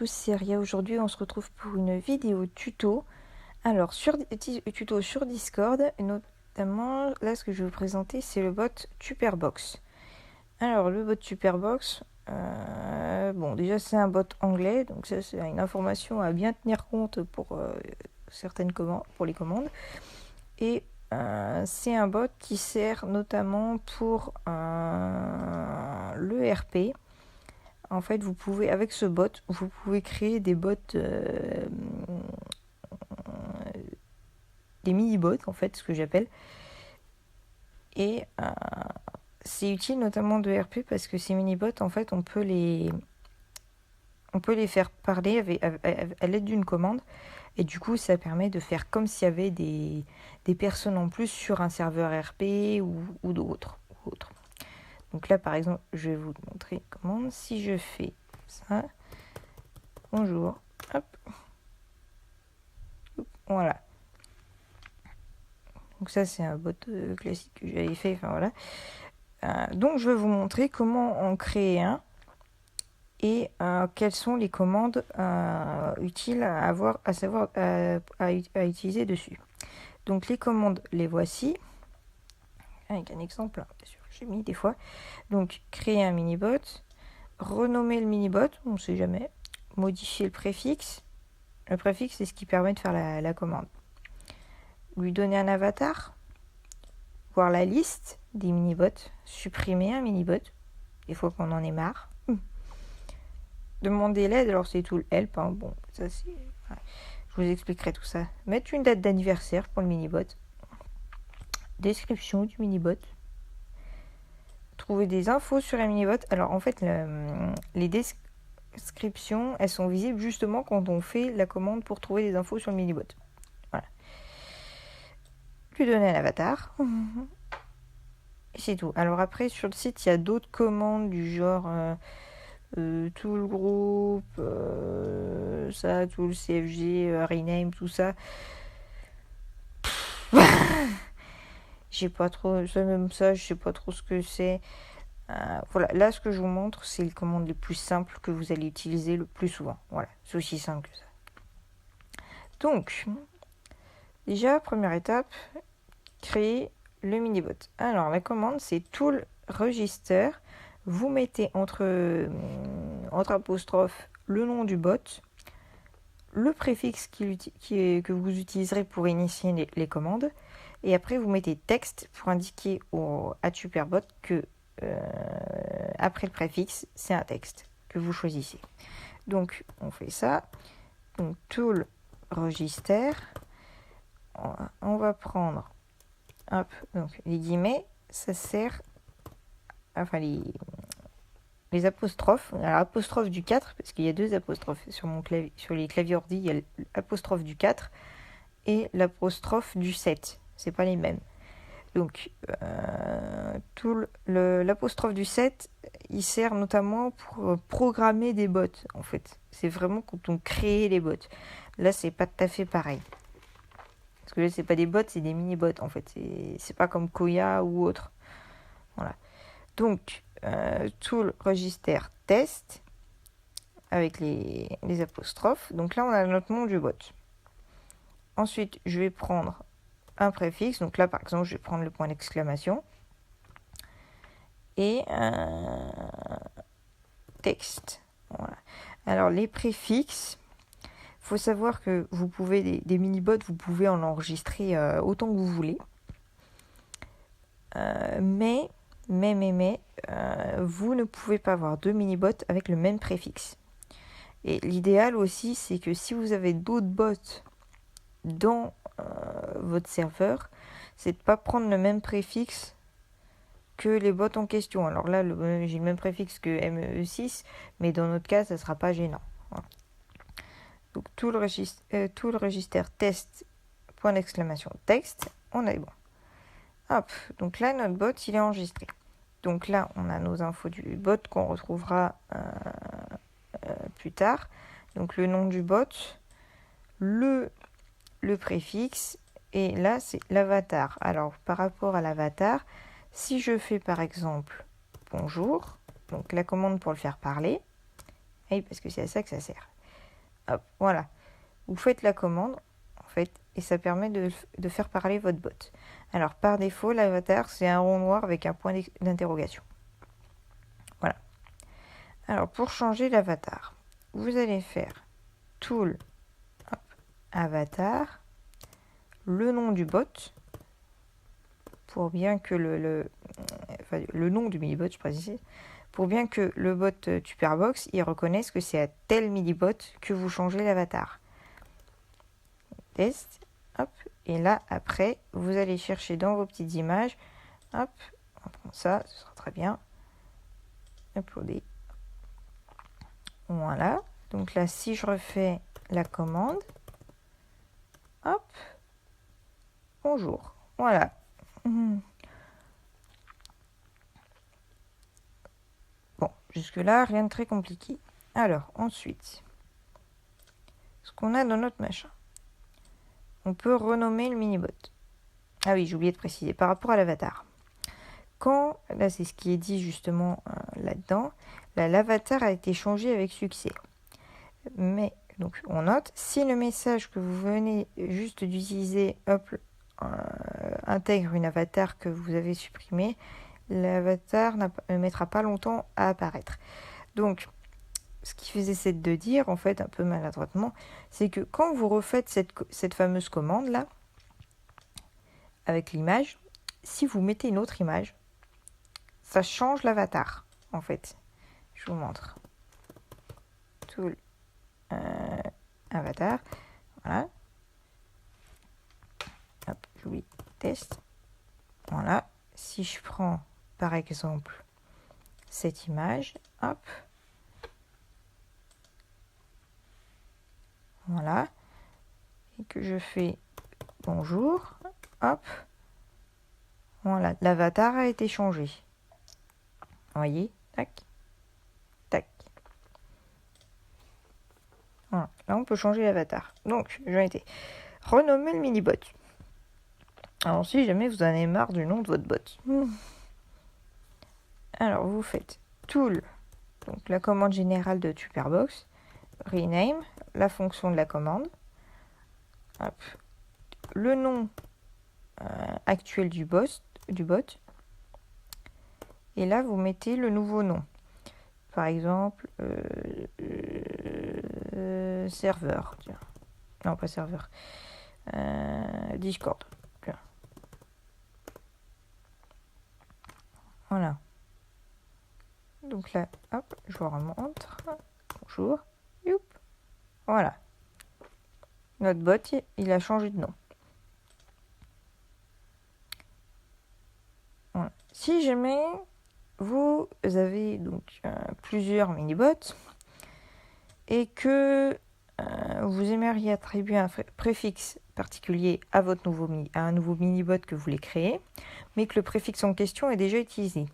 tous, c'est Ria. Aujourd'hui, on se retrouve pour une vidéo tuto. Alors, tuto sur Discord, et notamment, là, ce que je vais vous présenter, c'est le bot Superbox. Alors, le bot Superbox, bon, déjà, c'est un bot anglais, donc ça, c'est une information à bien tenir compte pour certaines commandes, pour les commandes. Et c'est un bot qui sert notamment pour le RP. En fait, vous pouvez, avec ce bot, vous pouvez créer des bots, des mini-bots, en fait, ce que j'appelle. Et c'est utile notamment de RP parce que ces mini-bots, en fait, on peut les faire parler à l'aide d'une commande. Et du coup, ça permet de faire comme s'il y avait des personnes en plus sur un serveur RP ou d'autres. Donc là, par exemple, je vais vous montrer comment. Si je fais ça, bonjour, hop, voilà. Donc ça, c'est un bot classique que j'avais fait, enfin voilà. Donc je vais vous montrer comment en créer un et quelles sont les commandes utiles à utiliser dessus. Donc les commandes, les voici. Avec un exemple, hein, bien sûr, j'ai mis des fois. Donc créer un mini-bot, renommer le mini-bot, on ne sait jamais, modifier le préfixe. Le préfixe, c'est ce qui permet de faire la commande. Lui donner un avatar, voir la liste des mini-bots, supprimer un mini-bot, des fois qu'on en est marre. Demander l'aide, alors c'est tout le help, hein. Bon, ça c'est... Ouais. Je vous expliquerai tout ça. Mettre une date d'anniversaire pour le mini-bot. Description du mini-bot. Trouver des infos sur la mini-bot. Alors en fait, les descriptions, elles sont visibles justement quand on fait la commande pour trouver des infos sur le mini-bot. Voilà. Lui donner un avatar. Et c'est tout. Alors après, sur le site, il y a d'autres commandes du genre tout le groupe, ça, tout le CFG, rename, tout ça. J'ai pas trop, ça même ça, je sais pas trop ce que c'est. Voilà, là ce que je vous montre, c'est les commandes les plus simples que vous allez utiliser le plus souvent. Voilà, c'est aussi simple que ça. Donc, déjà, première étape, créer le mini-bot. Alors, la commande, c'est tool register. Vous mettez entre apostrophes le nom du bot, le préfixe que vous utiliserez pour initier les commandes, et après vous mettez texte pour indiquer à Superbot que après le préfixe, c'est un texte que vous choisissez. Donc on fait ça. Donc tool register. On va prendre donc les guillemets, ça sert, enfin les apostrophes. Alors apostrophe du 4, parce qu'il y a deux apostrophes sur les claviers ordi, il y a l'apostrophe du 4 et l'apostrophe du 7. C'est pas les mêmes. Donc l'apostrophe du 7, il sert notamment pour programmer des bots, en fait. C'est vraiment quand on crée les bots. Là, c'est pas tout à fait pareil. Parce que là, c'est pas des bots, c'est des mini-bots, en fait. C'est pas comme Koya ou autre. Voilà. Donc, tool register test avec les apostrophes. Donc là, on a notre nom du bot. Ensuite, je vais prendre un préfixe. Donc là, par exemple, je vais prendre le point d'exclamation. Et texte. Voilà. Alors, les préfixes, il faut savoir que vous pouvez, des mini-bots, vous pouvez en enregistrer autant que vous voulez. Mais vous ne pouvez pas avoir deux mini-bots avec le même préfixe. Et l'idéal aussi, c'est que si vous avez d'autres bots dans votre serveur, c'est de ne pas prendre le même préfixe que les bots en question. Alors là, j'ai le même préfixe que ME6, mais dans notre cas, ça ne sera pas gênant. Voilà. Donc tout le register test, point d'exclamation, texte, on est bon. Hop, donc là, notre bot, il est enregistré. Donc là, on a nos infos du bot qu'on retrouvera plus tard. Donc le nom du bot, le préfixe, et là, c'est l'avatar. Alors, par rapport à l'avatar, si je fais par exemple bonjour, donc la commande pour le faire parler, oui, parce que c'est à ça que ça sert. Hop, voilà. Vous faites la commande, en fait, et ça permet de faire parler votre bot. Alors, par défaut, l'avatar, c'est un rond noir avec un point d'interrogation. Voilà. Alors, pour changer l'avatar, vous allez faire Tool, hop, Avatar, le nom du bot, pour bien que le nom du mini-bot, je précise, pour bien que le bot Tupperbox, il reconnaisse que c'est à tel mini-bot que vous changez l'avatar. Test, hop, et là, après, vous allez chercher dans vos petites images, hop, on prend ça, ce sera très bien. Uploader. Voilà, donc là, si je refais la commande, hop, bonjour, voilà. Bon, jusque-là, rien de très compliqué. Alors, ensuite, ce qu'on a dans notre machin, on peut renommer le mini-bot. Ah oui, j'ai oublié de préciser, par rapport à l'avatar. Quand, là c'est ce qui est dit justement là-dedans, l'avatar a été changé avec succès. Mais, donc on note, si le message que vous venez juste d'utiliser intègre une avatar que vous avez supprimée, l'avatar ne mettra pas longtemps à apparaître. Donc, ce qui faisait de dire, en fait, un peu maladroitement, c'est que quand vous refaites cette fameuse commande-là, avec l'image, si vous mettez une autre image, ça change l'avatar, en fait. Je vous montre. Tool, avatar, voilà. Hop, j'oublie, test. Voilà. Si je prends, par exemple, cette image, hop, voilà, et que je fais bonjour, hop, voilà, l'avatar a été changé. Vous voyez, tac, tac. Voilà, là on peut changer l'avatar. Donc, je vais renommer le mini-bot. Alors, si jamais vous en avez marre du nom de votre bot, alors vous faites Tool, donc la commande générale de Tupperbox, Rename, la fonction de la commande, hop, le nom actuel du bot, et là vous mettez le nouveau nom. Par exemple, serveur, tiens. Non, pas serveur, Discord. Tiens. Voilà. Donc là, hop, je vous remontre. Bonjour. Youp. Voilà. Notre bot, il a changé de nom. Voilà. Si jamais vous avez donc plusieurs mini-bots et que vous aimeriez attribuer un préfixe particulier à un nouveau mini-bot que vous voulez créer, mais que le préfixe en question est déjà utilisé.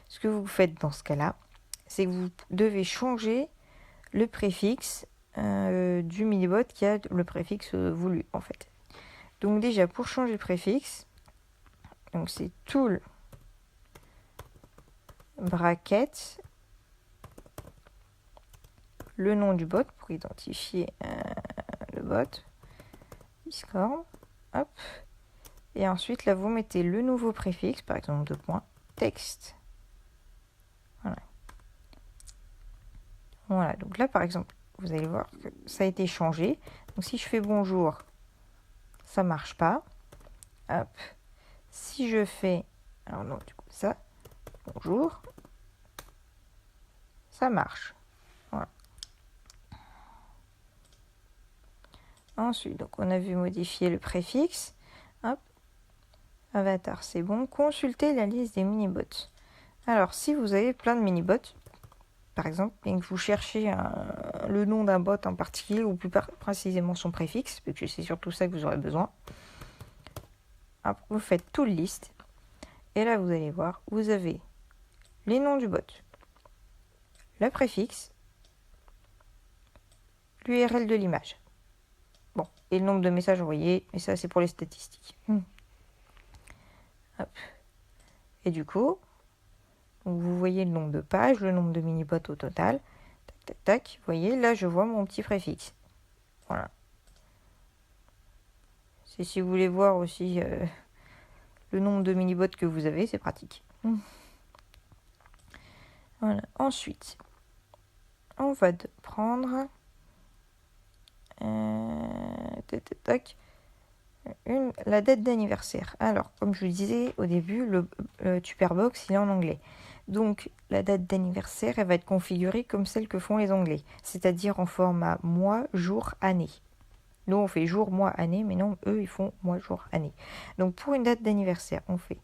Ce que vous faites dans ce cas-là, c'est que vous devez changer le préfixe du mini-bot qui a le préfixe voulu en fait. Donc déjà pour changer le préfixe, donc c'est tool bracket le nom du bot pour identifier le bot Discord, hop, et ensuite là vous mettez le nouveau préfixe, par exemple 2 points, texte. Voilà, donc là par exemple, vous allez voir que ça a été changé. Donc si je fais bonjour, ça marche pas. Hop. Si je fais, alors non, du coup ça, bonjour, ça marche. Voilà. Ensuite, donc on a vu modifier le préfixe. Hop. Avatar, c'est bon. Consultez la liste des mini-bots. Alors, si vous avez plein de mini-bots, par exemple, et que vous cherchez le nom d'un bot en particulier, ou plus précisément son préfixe, parce que c'est surtout ça que vous aurez besoin, hop, vous faites toute liste. Et là, vous allez voir, vous avez les noms du bot, le préfixe, l'URL de l'image. Bon, et le nombre de messages envoyés, mais ça, c'est pour les statistiques. Hop. Et du coup, vous voyez le nombre de pages, le nombre de mini-bots au total. Tac, tac, tac. Vous voyez, là, je vois mon petit préfixe. Voilà. C'est si vous voulez voir aussi le nombre de mini-bots que vous avez, c'est pratique. Voilà. Ensuite, on va prendre la date d'anniversaire. Alors, comme je vous le disais au début, le Tupperbox, il est en anglais. Donc, la date d'anniversaire, elle va être configurée comme celle que font les Anglais, c'est-à-dire en format mois, jour, année. Nous, on fait jour, mois, année, mais non, eux, ils font mois, jour, année. Donc, pour une date d'anniversaire, on fait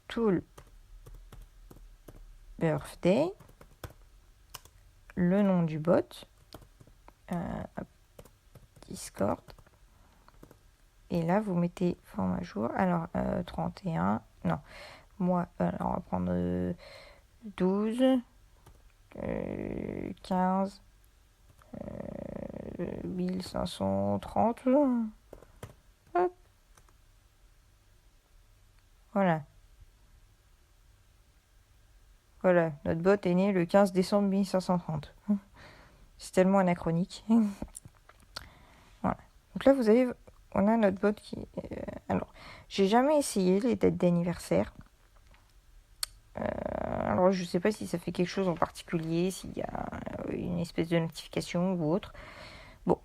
tool birthday, le nom du bot, Discord, et là, vous mettez format jour. Alors, 31, non, mois, alors on va prendre 12, 15, 1530. Hop. Voilà. Voilà, notre bot est né le 15 décembre 1530. C'est tellement anachronique. Voilà. Donc là, on a notre bot qui... alors, j'ai jamais essayé les dates d'anniversaire. Alors, je sais pas si ça fait quelque chose en particulier, s'il y a une espèce de notification ou autre. Bon.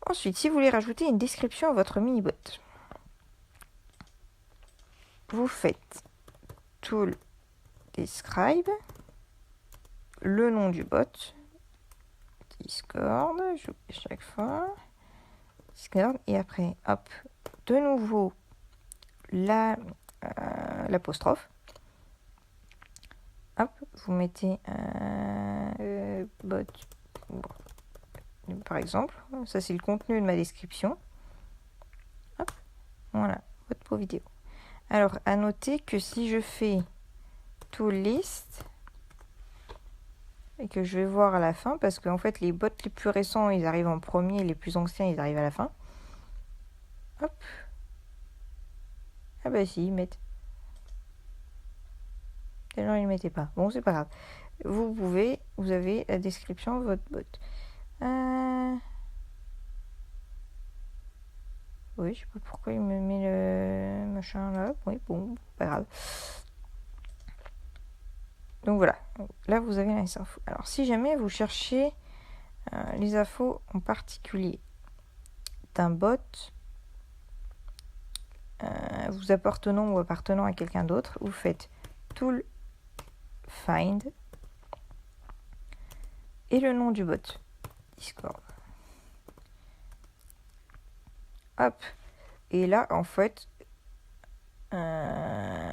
Ensuite, si vous voulez rajouter une description à votre mini-bot, vous faites tool describe, le nom du bot, Discord, j'oublie chaque fois, Discord, et après, hop, de nouveau, l'apostrophe. Hop, vous mettez bot, par exemple, ça c'est le contenu de ma description. Hop, voilà, bot pour vidéo. Alors, à noter que si je fais tool list, et que je vais voir à la fin, parce qu'en fait, les bots les plus récents, ils arrivent en premier, les plus anciens, ils arrivent à la fin. Hop. Ah bah si, ils mettent. Les gens, ils ne mettaient pas. Bon, c'est pas grave. Vous avez la description de votre bot. Oui, je sais pas pourquoi il me met le machin là. Oui, bon, pas grave. Donc voilà, là vous avez les infos. Alors si jamais vous cherchez les infos en particulier d'un bot, vous appartenant ou appartenant à quelqu'un d'autre, vous faites tool find et le nom du bot, Discord. Hop, et là en fait,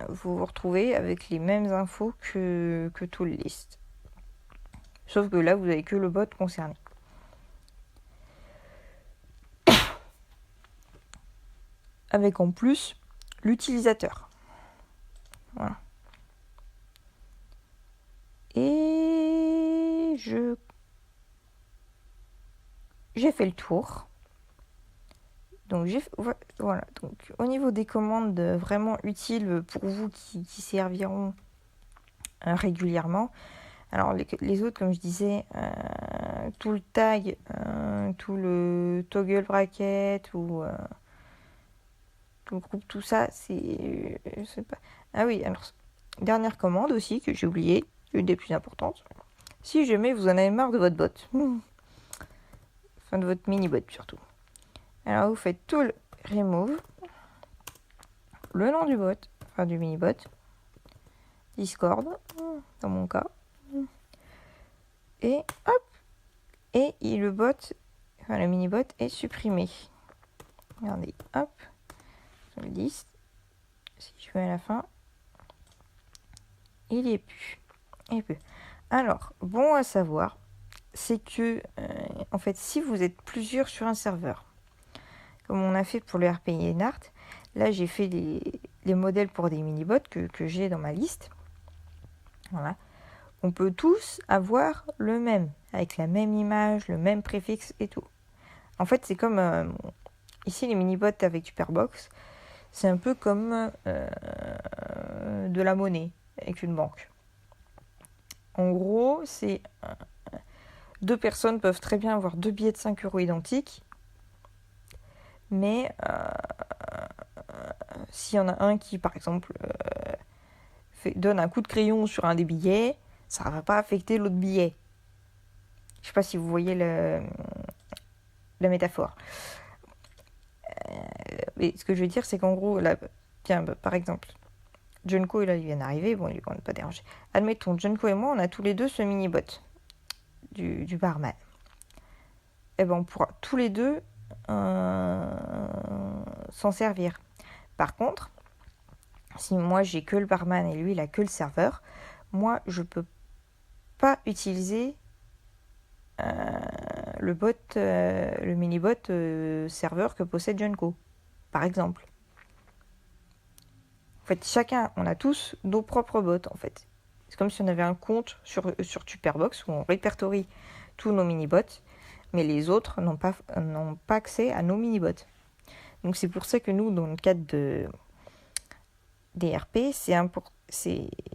vous vous retrouvez avec les mêmes infos que tool list. Sauf que là, vous n'avez que le bot concerné. Avec en plus l'utilisateur. Voilà. Et j'ai fait le tour. Donc voilà. Donc au niveau des commandes vraiment utiles pour vous qui serviront régulièrement. Alors les autres, comme je disais, tout le tag, tout le toggle bracket ou tout le groupe, tout ça, c'est pas... Ah oui, alors dernière commande aussi que j'ai oubliée, une des plus importantes. Si jamais vous en avez marre de votre bot, enfin de votre mini bot surtout. Alors vous faites tool remove, le nom du bot, enfin du mini bot, Discord dans mon cas, et hop, et le bot, enfin le mini bot est supprimé. Regardez, hop, sur le 10, si je vais à la fin, il y est plus. Alors, bon à savoir, c'est que en fait, si vous êtes plusieurs sur un serveur, comme on a fait pour le RPI Nart, là j'ai fait les modèles pour des mini-bots que j'ai dans ma liste. Voilà. On peut tous avoir le même, avec la même image, le même préfixe et tout. En fait, c'est comme ici les mini-bots avec Tupperbox, c'est un peu comme de la monnaie avec une banque. En gros, c'est Deux personnes peuvent très bien avoir deux billets de 5 euros identiques, mais s'il y en a un qui, par exemple, donne un coup de crayon sur un des billets, ça ne va pas affecter l'autre billet. Je ne sais pas si vous voyez la métaphore. Mais ce que je veux dire, c'est qu'en gros, là, tiens, par exemple, Junko, là, il vient d'arriver, bon, il ne va pas déranger. Admettons, Junko et moi, on a tous les deux ce mini-bot du barman. Et ben, on pourra tous les deux s'en servir. Par contre, si moi j'ai que le barman et lui il a que le serveur, moi je peux pas utiliser le bot, le mini-bot serveur que possède Junko, par exemple. En fait, chacun, on a tous nos propres bots en fait. C'est comme si on avait un compte sur Superbox où on répertorie tous nos mini-bots, mais les autres n'ont pas accès à nos mini-bots. Donc c'est pour ça que nous, dans le cadre des RP,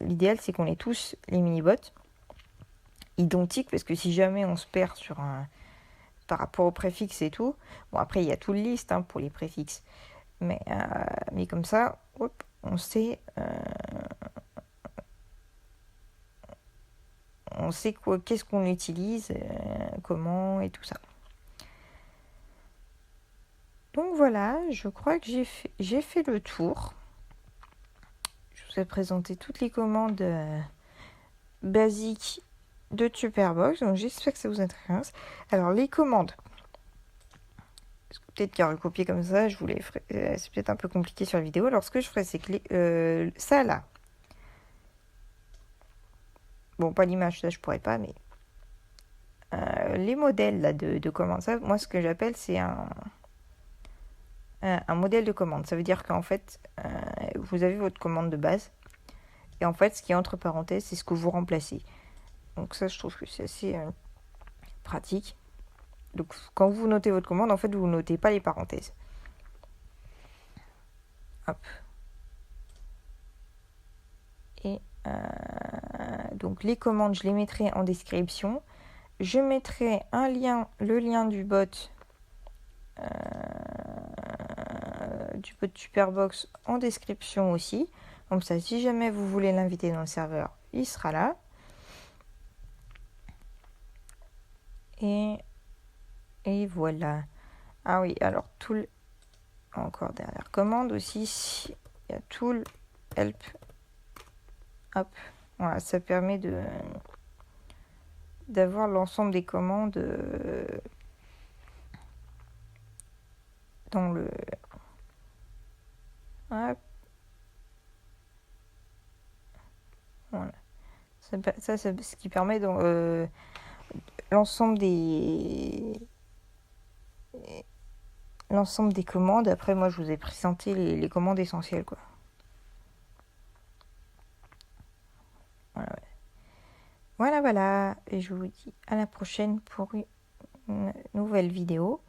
l'idéal c'est qu'on ait tous les mini-bots identiques, parce que si jamais on se perd par rapport aux préfixes et tout, bon après il y a tout le liste pour les préfixes, mais comme ça, hop, on sait qu'est-ce qu'on utilise, comment et tout ça. Donc voilà, je crois que j'ai fait le tour. Je vous ai présenté toutes les commandes basiques de Superbox, donc j'espère que ça vous intéresse. Alors les commandes, peut-être qu'il y aura le copier comme ça, je vous les ferai, c'est peut-être un peu compliqué sur la vidéo. Alors ce que je ferai, c'est que ça là, bon pas l'image, ça je pourrais pas, mais les modèles là de commandes, ça, moi ce que j'appelle c'est un modèle de commande. Ça veut dire qu'en fait, vous avez votre commande de base, et en fait ce qui est entre parenthèses, c'est ce que vous remplacez. Donc ça, je trouve que c'est assez pratique. Donc quand vous notez votre commande, en fait, vous ne notez pas les parenthèses. Hop. Et donc les commandes, je les mettrai en description. Je mettrai le lien du bot Superbox en description aussi. Comme ça, si jamais vous voulez l'inviter dans le serveur, il sera là. Et voilà. Ah oui, alors encore dernière commande aussi. Il y a Tool Help. Hop. Voilà, ça permet d'avoir l'ensemble des commandes dans le... Hop. Voilà. Ça c'est ce qui permet l'ensemble des commandes. Après, moi, je vous ai présenté les commandes essentielles, quoi. Voilà. Et je vous dis à la prochaine pour une nouvelle vidéo.